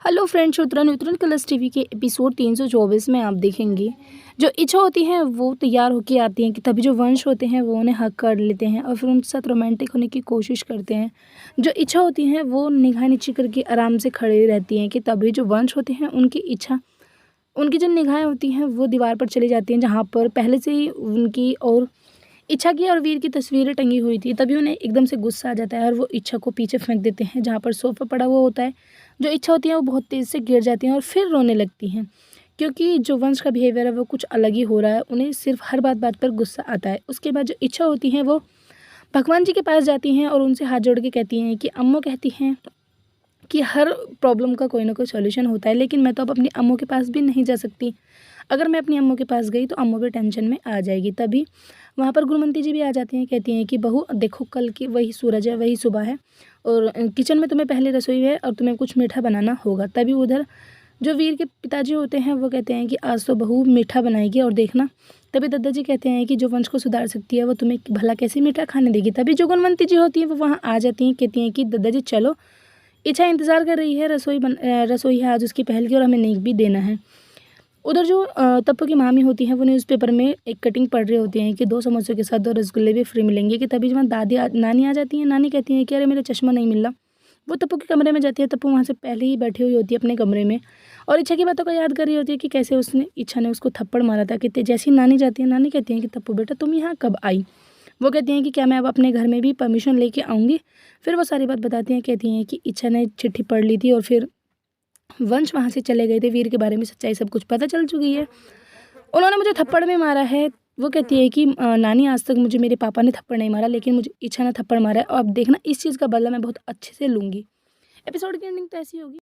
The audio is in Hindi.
हेलो फ्रेंड्स, उतरन उतरन कलर्स टीवी के एपिसोड 324 में आप देखेंगे जो इच्छा होती है वो तैयार होके आती हैं कि तभी जो वंश होते हैं वो उन्हें हक कर लेते हैं और फिर उनके साथ रोमांटिक होने की कोशिश करते हैं। जो इच्छा होती है वो निगाह नीची करके आराम से खड़ी रहती हैं कि तभी जो वंश होते हैं उनकी जो निगाहें होती हैं वो दीवार पर चली जाती हैं, जहाँ पर पहले से ही उनकी और इच्छा की और वीर की तस्वीरें टंगी हुई थी। तभी उन्हें एकदम से गुस्सा आ जाता है और वो इच्छा को पीछे फेंक देते हैं, जहाँ पर सोफ़ा पड़ा हुआ होता है। जो इच्छा होती है वो बहुत तेज़ से गिर जाती हैं और फिर रोने लगती हैं, क्योंकि जो वंश का बिहेवियर है वो कुछ अलग ही हो रहा है। उन्हें सिर्फ हर बात बात पर गुस्सा आता है। उसके बाद जो इच्छा होती हैं वो भगवान जी के पास जाती हैं और उनसे हाथ जोड़ के कहती हैं कि अम्मू कहती हैं कि हर प्रॉब्लम का कोई ना कोई सॉल्यूशन होता है, लेकिन मैं तो अब अपनी अम्मू के पास भी नहीं जा सकती। अगर मैं अपनी अम्मू के पास गई तो अम्मू भी टेंशन में आ जाएगी। तभी वहाँ पर गुरुमंती जी भी आ जाती हैं, कहती हैं कि बहू देखो, कल की वही सूरज है, वही सुबह है और किचन में तुम्हें पहले रसोई है और तुम्हें कुछ मीठा बनाना होगा। तभी उधर जो वीर के पिताजी होते हैं वो कहते हैं कि आज तो बहू मीठा बनाएगी और देखना। तभी दादाजी कहते हैं कि जो वंश को सुधार सकती है वो तुम्हें भला कैसे मीठा खाने देगी। तभी जो गुणवंती जी होती हैं वो वहाँ आ जाती हैं, कहती हैं कि दादाजी चलो, इच्छा इंतज़ार कर रही है, रसोई है आज उसकी पहल की और हमें नेक भी देना है। उधर जो तप्पू की मामी होती हैं वो न्यूज़पेपर में एक कटिंग पढ़ रही होती हैं कि 2 समोसों के साथ 2 रसगुल्ले भी फ्री मिलेंगे। कि तभी जब नानी आ जाती हैं। नानी कहती हैं कि अरे मेरा चश्मा नहीं मिल रहा। वो तप्पू के कमरे में जाती है। तप्पू वहाँ से पहले ही बैठी हुई होती है अपने कमरे में और इच्छा की बातों को याद कर रही होती है कि कैसे इच्छा ने उसको थप्पड़ मारा था। कि जैसे ही नानी जाती है, नानी कहती हैं कि तप्पू बेटा तुम यहाँ कब आई। वो कहती हैं कि क्या मैं अब अपने घर में भी परमिशन लेके आऊँगी। फिर वो सारी बात बताती हैं, कहती हैं कि इच्छा ने चिट्ठी पढ़ ली थी और फिर वंश वहाँ से चले गए थे। वीर के बारे में सच्चाई सब कुछ पता चल चुकी है। उन्होंने मुझे थप्पड़ भी मारा है। वो कहती है कि नानी आज तक मुझे मेरे पापा ने थप्पड़ नहीं मारा, लेकिन मुझे इच्छा ने थप्पड़ मारा है और अब देखना इस चीज़ का बदला मैं बहुत अच्छे से लूँगी। एपिसोड की एंडिंग तो ऐसी होगी।